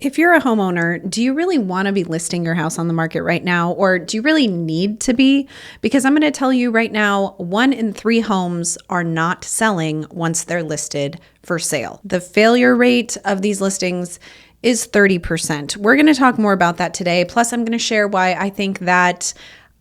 If you're a homeowner, do you really want to be listing your house on the market right now, or do you really need to be? Because I'm going to tell you right now, 1 in 3 homes are not selling once they're listed for sale. The failure rate of these listings is 30%. We're going to talk more about that today. Plus, I'm going to share why I think that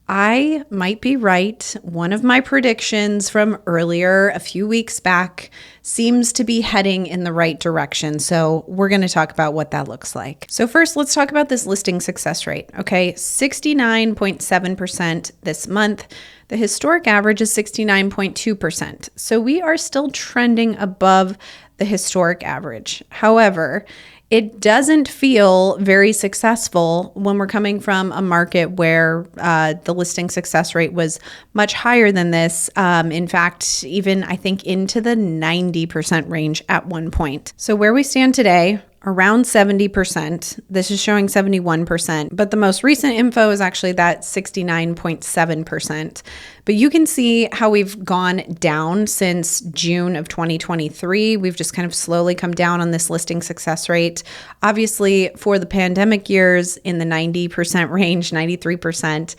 I might be right. One of my predictions from earlier, a few weeks back, seems to be heading in the right direction. So we're going to talk about what that looks like. So first, let's talk about this listing success rate. Okay, 69.7% this month. The historic average is 69.2%. So we are still trending above the historic average. However, it doesn't feel very successful when we're coming from a market where the listing success rate was much higher than this. In fact, even I think into the 90% range at one point. So where we stand today, around 70%. This is showing 71%, but the most recent info is actually that 69.7%. But you can see how we've gone down since June of 2023. We've just kind of slowly come down on this listing success rate. Obviously, for the pandemic years, in the 90% range, 93%.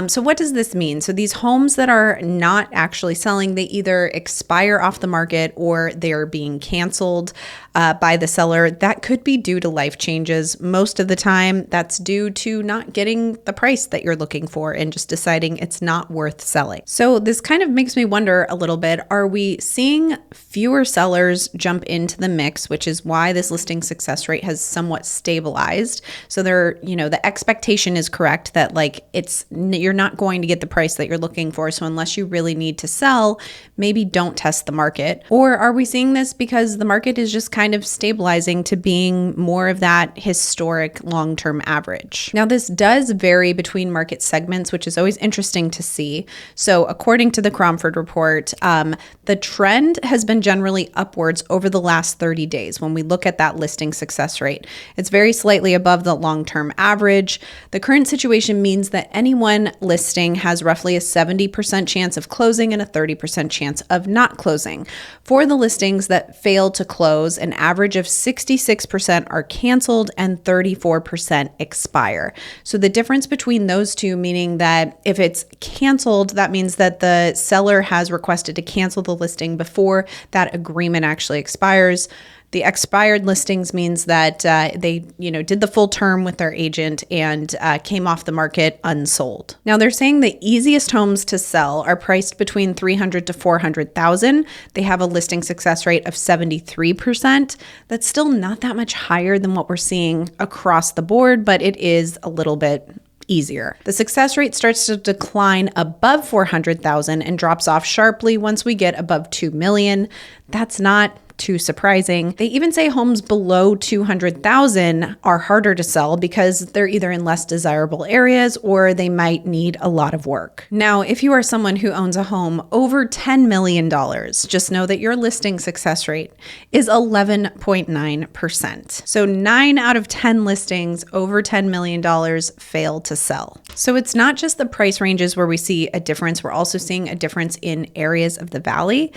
So what does this mean? So these homes that are not actually selling, they either expire off the market or they're being canceled by the seller. That could be due to life changes. Most of the time, that's due to not getting the price that you're looking for and just deciding it's not worth selling. So this kind of makes me wonder a little bit, are we seeing fewer sellers jump into the mix, which is why this listing success rate has somewhat stabilized? So the expectation is correct that you're not going to get the price that you're looking for. So unless you really need to sell, maybe don't test the market. Or are we seeing this because the market is just kind of stabilizing to being more of that historic long-term average? Now, this does vary between market segments, which is always interesting to see. So according to the Cromford report, the trend has been generally upwards over the last 30 days. When we look at that listing success rate, it's very slightly above the long-term average. The current situation means that any one listing has roughly a 70% chance of closing and a 30% chance of not closing. For the listings that fail to close, an average of 66% are canceled and 34% expire. So the difference between those two, meaning that if it's canceled, that means that the seller has requested to cancel the listing before that agreement actually expires. The expired listings means that they did the full term with their agent and came off the market unsold. Now they're saying the easiest homes to sell are priced between $300,000 to $400,000. They have a listing success rate of 73%. That's still not that much higher than what we're seeing across the board, but it is a little bit easier. The success rate starts to decline above 400,000 and drops off sharply once we get above 2 million. That's not too surprising. They even say homes below 200,000 are harder to sell because they're either in less desirable areas or they might need a lot of work. Now, if you are someone who owns a home over $10 million, just know that your listing success rate is 11.9%. So 9 out of 10 listings over $10 million fail to sell. So it's not just the price ranges where we see a difference. We're also seeing a difference in areas of the valley.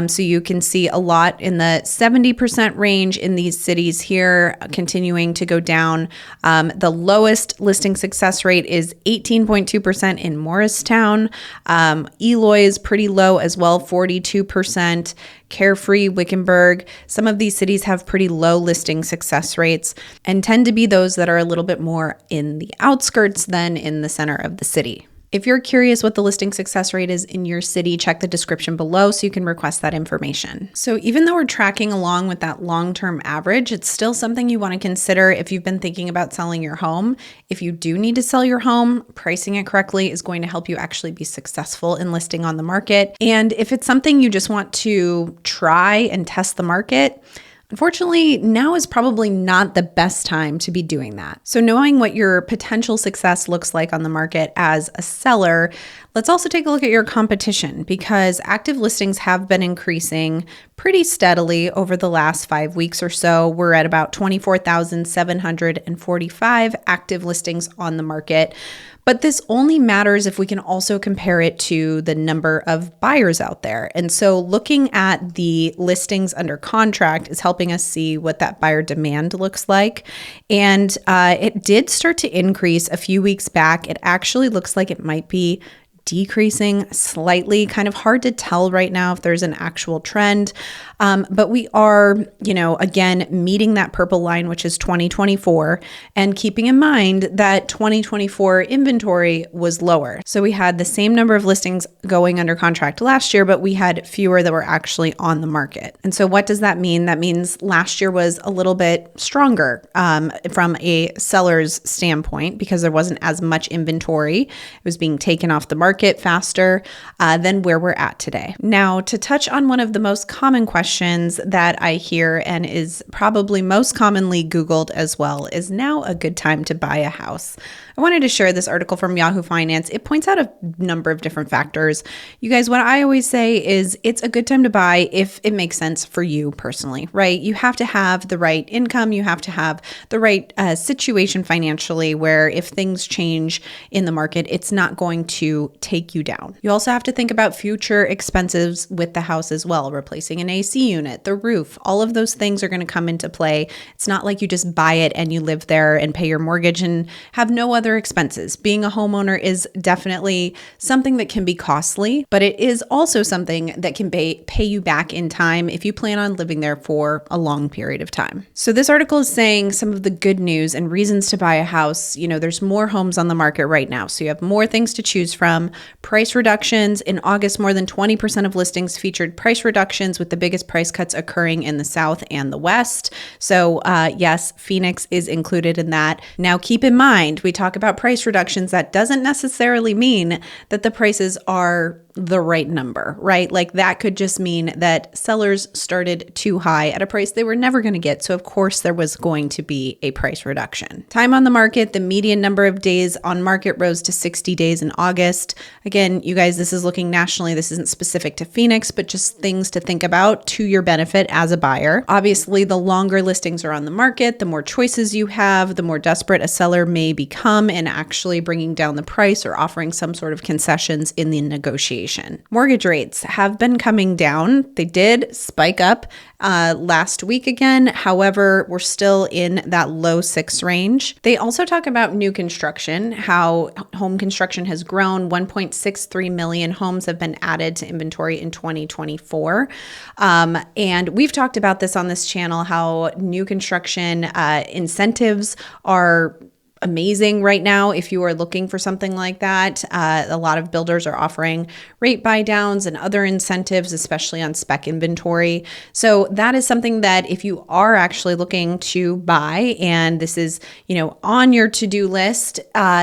So you can see a lot in the 70% range in these cities here, continuing to go down. The lowest listing success rate is 18.2% in Morristown. Eloy is pretty low as well, 42%. Carefree, Wickenburg. Some of these cities have pretty low listing success rates and tend to be those that are a little bit more in the outskirts than in the center of the city. If you're curious what the listing success rate is in your city, check the description below so you can request that information. So even though we're tracking along with that long-term average, it's still something you want to consider if you've been thinking about selling your home. If you do need to sell your home, pricing it correctly is going to help you actually be successful in listing on the market. And if it's something you just want to try and test the market, unfortunately, now is probably not the best time to be doing that. So knowing what your potential success looks like on the market as a seller, Let's also take a look at your competition because active listings have been increasing pretty steadily over the last 5 weeks or so. We're at about 24,745 active listings on the market. But this only matters if we can also compare it to the number of buyers out there. And so looking at the listings under contract is helping us see what that buyer demand looks like. And it did start to increase a few weeks back. It actually looks like it might be decreasing slightly, kind of hard to tell right now if there's an actual trend. But we are, again, meeting that purple line, which is 2024, and keeping in mind that 2024 inventory was lower. So we had the same number of listings going under contract last year, but we had fewer that were actually on the market. And so what does that mean? That means last year was a little bit stronger from a seller's standpoint because there wasn't as much inventory. It was being taken off the market faster than where we're at today. Now, to touch on one of the most common questions that I hear and is probably most commonly Googled as well, is now a good time to buy a house? I wanted to share this article from Yahoo Finance. It points out a number of different factors. You guys, what I always say is it's a good time to buy if it makes sense for you personally, right? You have to have the right income. You have to have the right situation financially where if things change in the market, it's not going to take you down. You also have to think about future expenses with the house as well, replacing an AC unit, the roof, all of those things are going to come into play. It's not like you just buy it and you live there and pay your mortgage and have no other expenses. Being a homeowner is definitely something that can be costly, but it is also something that can pay you back in time if you plan on living there for a long period of time. So this article is saying some of the good news and reasons to buy a house. There's more homes on the market right now, so you have more things to choose from. Price reductions. In August, more than 20% of listings featured price reductions, with the biggest price cuts occurring in the South and the West. So yes, Phoenix is included in that. Now keep in mind, we talk about price reductions. That doesn't necessarily mean that the prices are the right number, right? Like that could just mean that sellers started too high at a price they were never going to get. So of course there was going to be a price reduction. Time on the market, the median number of days on market rose to 60 days in August. Again, you guys, this is looking nationally. This isn't specific to Phoenix, but just things to think about to your benefit as a buyer. Obviously, the longer listings are on the market, the more choices you have, the more desperate a seller may become in actually bringing down the price or offering some sort of concessions in the negotiation. Mortgage rates have been coming down. They did spike up last week again. However, we're still in that low 6 range. They also talk about new construction, how home construction has grown. 1.63 million homes have been added to inventory in 2024. And we've talked about this on this channel, how new construction incentives are amazing right now. If you are looking for something like that, a lot of builders are offering rate buy downs and other incentives, especially on spec inventory. So that is something that if you are actually looking to buy and this is, on your to-do list,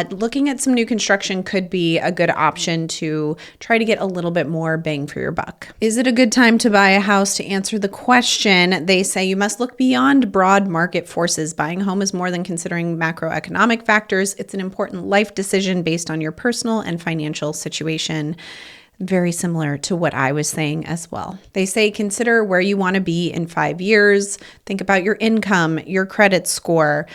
looking at some new construction could be a good option to try to get a little bit more bang for your buck. Is it a good time to buy a house? To answer the question, they say you must look beyond broad market forces. Buying a home is more than considering macroeconomic factors. It's an important life decision based on your personal and financial situation. Very similar to what I was saying as well. They say consider where you want to be in 5 years. Think about your income, your credit score,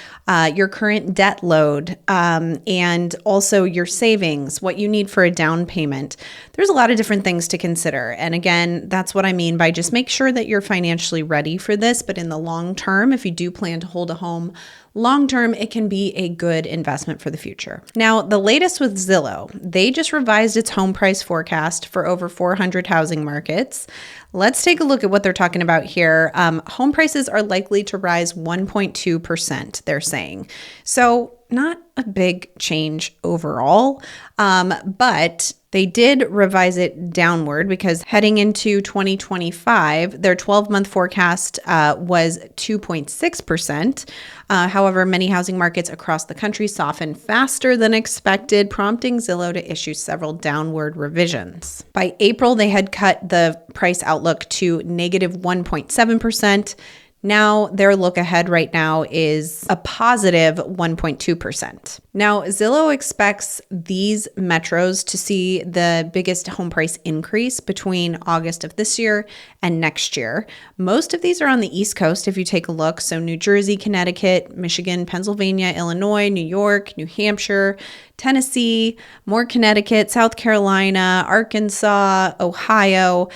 your current debt load, and also your savings, what you need for a down payment. There's a lot of different things to consider. And again, that's what I mean by just make sure that you're financially ready for this. But in the long term, if you do plan to hold a home long term, it can be a good investment for the future. Now, the latest with Zillow, they just revised its home price forecast for over 400 housing markets. Let's take a look at what they're talking about here. Home prices are likely to rise 1.2%, they're saying. So not a big change overall, but they did revise it downward because heading into 2025, their 12-month forecast was 2.6%. However, many housing markets across the country softened faster than expected, prompting Zillow to issue several downward revisions. By April, they had cut the price outlook to negative 1.7%. Now, their look ahead right now is a positive 1.2%. Now, Zillow expects these metros to see the biggest home price increase between August of this year and next year. Most of these are on the East Coast, if you take a look. So New Jersey, Connecticut, Michigan, Pennsylvania, Illinois, New York, New Hampshire, Tennessee, more Connecticut, South Carolina, Arkansas, Ohio.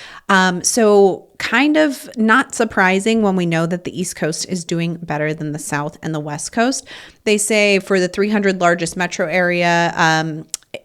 So kind of not surprising when we know that the East Coast is doing better than the South and the West Coast. They say for the 300 largest metro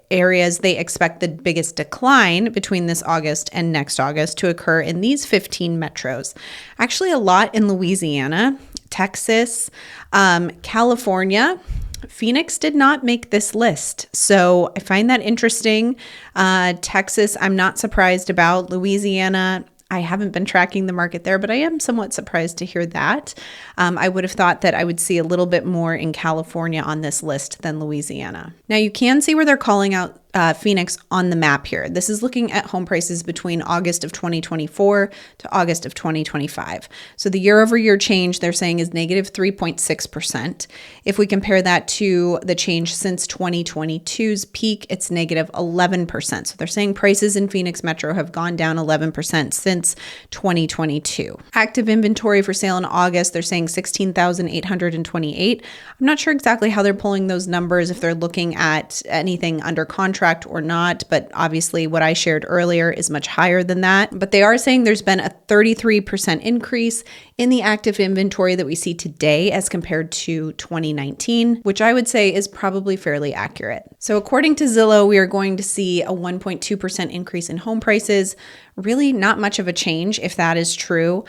areas, they expect the biggest decline between this August and next August to occur in these 15 metros. Actually, a lot in Louisiana, Texas, California. Phoenix did not make this list. So I find that interesting. Texas, I'm not surprised about. Louisiana, I haven't been tracking the market there, but I am somewhat surprised to hear that. I would have thought that I would see a little bit more in California on this list than Louisiana. Now you can see where they're calling out Phoenix on the map here. This is looking at home prices between August of 2024 to August of 2025. So the year over year change they're saying is negative 3.6%. If we compare that to the change since 2022's peak, it's negative 11%. So they're saying prices in Phoenix Metro have gone down 11% since 2022. Active inventory for sale in August, they're saying 16,828. I'm not sure exactly how they're pulling those numbers, if they're looking at anything under contract or not, but obviously what I shared earlier is much higher than that. But they are saying there's been a 33% increase in the active inventory that we see today as compared to 2019, which I would say is probably fairly accurate. So according to Zillow, we are going to see a 1.2% increase in home prices. Really not much of a change if that is true.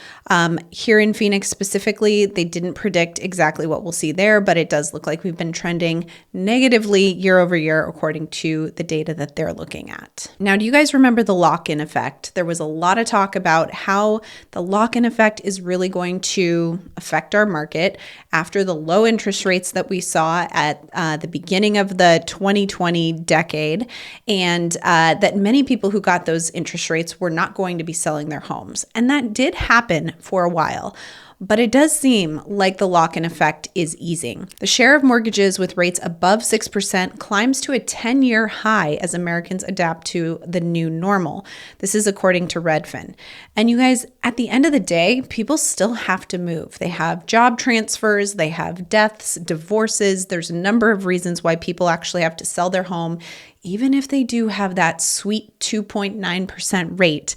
Here in Phoenix specifically, they didn't predict exactly what we'll see there, but it does look like we've been trending negatively year over year according to the data that they're looking at. Now, do you guys remember the lock-in effect? There was a lot of talk about how the lock-in effect is really going to affect our market after the low interest rates that we saw at the beginning of the 2020 decade, and that many people who got those interest rates were not going to be selling their homes. And that did happen for a while. But it does seem like the lock-in effect is easing. The share of mortgages with rates above 6% climbs to a 10-year high as Americans adapt to the new normal. This is according to Redfin. And you guys, at the end of the day, people still have to move. They have job transfers, they have deaths, divorces. There's a number of reasons why people actually have to sell their home, even if they do have that sweet 2.9% rate.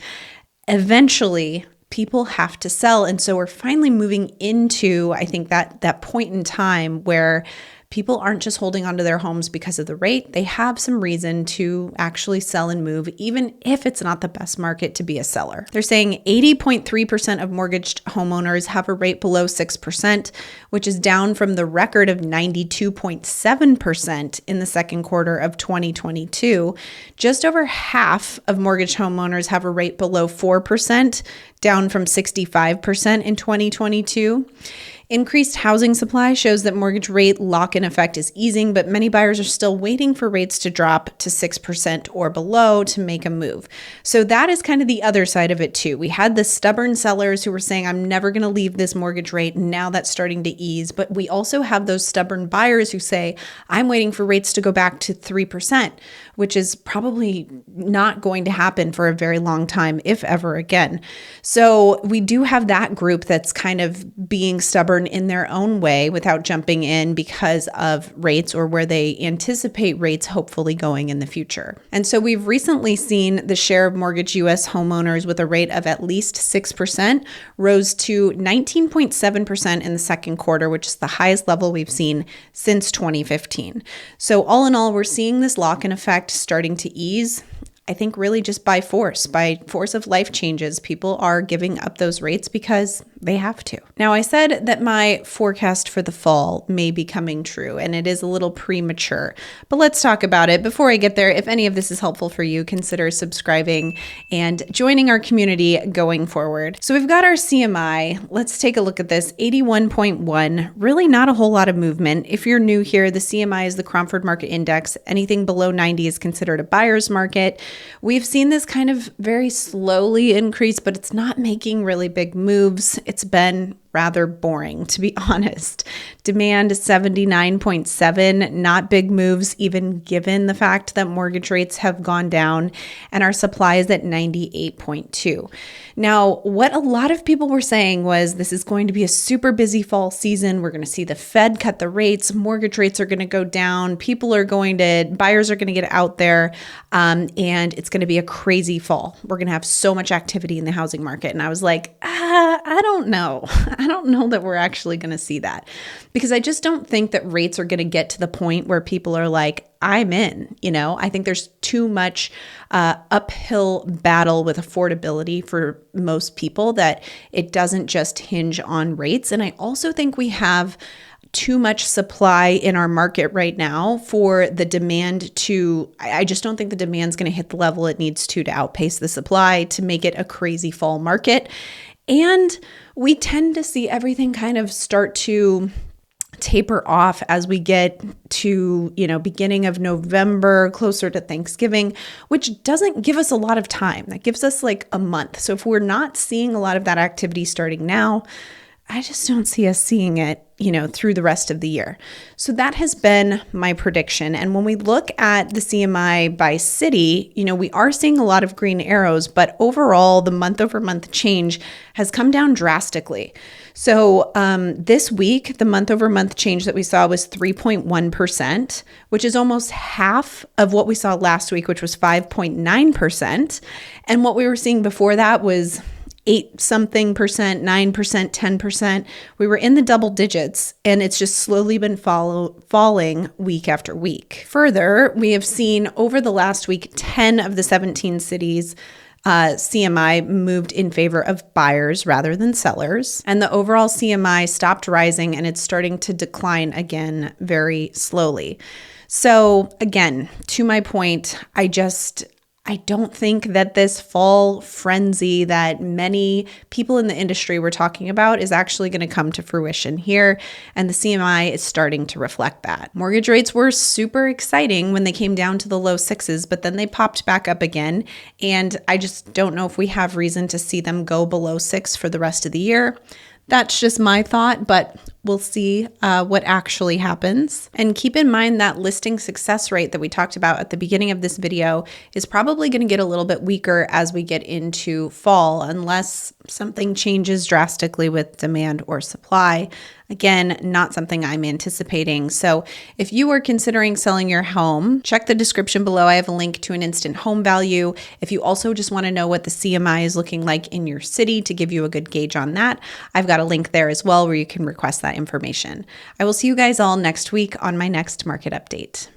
Eventually, people have to sell. And so we're finally moving into, I think, that point in time where people aren't just holding onto their homes because of the rate. They have some reason to actually sell and move, even if it's not the best market to be a seller. They're saying 80.3% of mortgaged homeowners have a rate below 6%, which is down from the record of 92.7% in the second quarter of 2022. Just over half of mortgaged homeowners have a rate below 4%, down from 65% in 2022. Increased housing supply shows that mortgage rate lock-in effect is easing, but many buyers are still waiting for rates to drop to 6% or below to make a move. So that is kind of the other side of it too. We had the stubborn sellers who were saying, I'm never going to leave this mortgage rate. And now that's starting to ease. But we also have those stubborn buyers who say, I'm waiting for rates to go back to 3%, which is probably not going to happen for a very long time, if ever again. So we do have that group that's kind of being stubborn in their own way without jumping in because of rates or where they anticipate rates hopefully going in the future. And so we've recently seen the share of mortgage U.S. homeowners with a rate of at least 6% rose to 19.7% in the second quarter, which is the highest level we've seen since 2015. So all in all, we're seeing this lock-in effect starting to ease. I think really just by force of life changes, people are giving up those rates because they have to. Now, I said that my forecast for the fall may be coming true, and it is a little premature, but let's talk about it. Before I get there, if any of this is helpful for you, consider subscribing and joining our community going forward. So we've got our CMI. Let's take a look at this. 81.1, really not a whole lot of movement. If you're new here, the CMI is the Cromford Market Index. Anything below 90 is considered a buyer's market. We've seen this kind of very slowly increase, but it's not making really big moves. It's been rather boring, to be honest. Demand 79.7, not big moves, even given the fact that mortgage rates have gone down, and our supply is at 98.2. Now, what a lot of people were saying was this is going to be a super busy fall season. We're going to see the Fed cut the rates, mortgage rates are going to go down, buyers are going to get out there, and it's going to be a crazy fall. We're going to have so much activity in the housing market. And I was like, I don't know. I don't know that we're actually going to see that, because I just don't think that rates are going to get to the point where people are like, I'm in. I think there's too much uphill battle with affordability for most people that it doesn't just hinge on rates. And I also think we have too much supply in our market right now for the demand I just don't think the demand's going to hit the level it needs to outpace the supply to make it a crazy fall market. And we tend to see everything kind of start to taper off as we get to, beginning of November, closer to Thanksgiving, which doesn't give us a lot of time. That gives us like a month. So if we're not seeing a lot of that activity starting now, I just don't see us seeing it, through the rest of the year. So that has been my prediction. And when we look at the CMI by city, we are seeing a lot of green arrows, but overall the month over month change has come down drastically. So this week, the month over month change that we saw was 3.1%, which is almost half of what we saw last week, which was 5.9%. And what we were seeing before that was 8-something percent, 9%, 10%. We were in the double digits, and it's just slowly been falling week after week. Further, we have seen over the last week, 10 of the 17 cities CMI moved in favor of buyers rather than sellers. And the overall CMI stopped rising, and it's starting to decline again very slowly. So again, to my point, I don't think that this fall frenzy that many people in the industry were talking about is actually going to come to fruition here. And the CMI is starting to reflect that. Mortgage rates were super exciting when they came down to the low sixes, but then they popped back up again. And I just don't know if we have reason to see them go below 6 for the rest of the year. That's just my thought, but we'll see what actually happens. And keep in mind that listing success rate that we talked about at the beginning of this video is probably going to get a little bit weaker as we get into fall, unless something changes drastically with demand or supply. Again, not something I'm anticipating. So if you are considering selling your home, check the description below. I have a link to an instant home value. If you also just want to know what the CMI is looking like in your city to give you a good gauge on that, I've got a link there as well where you can request that information. I will see you guys all next week on my next market update.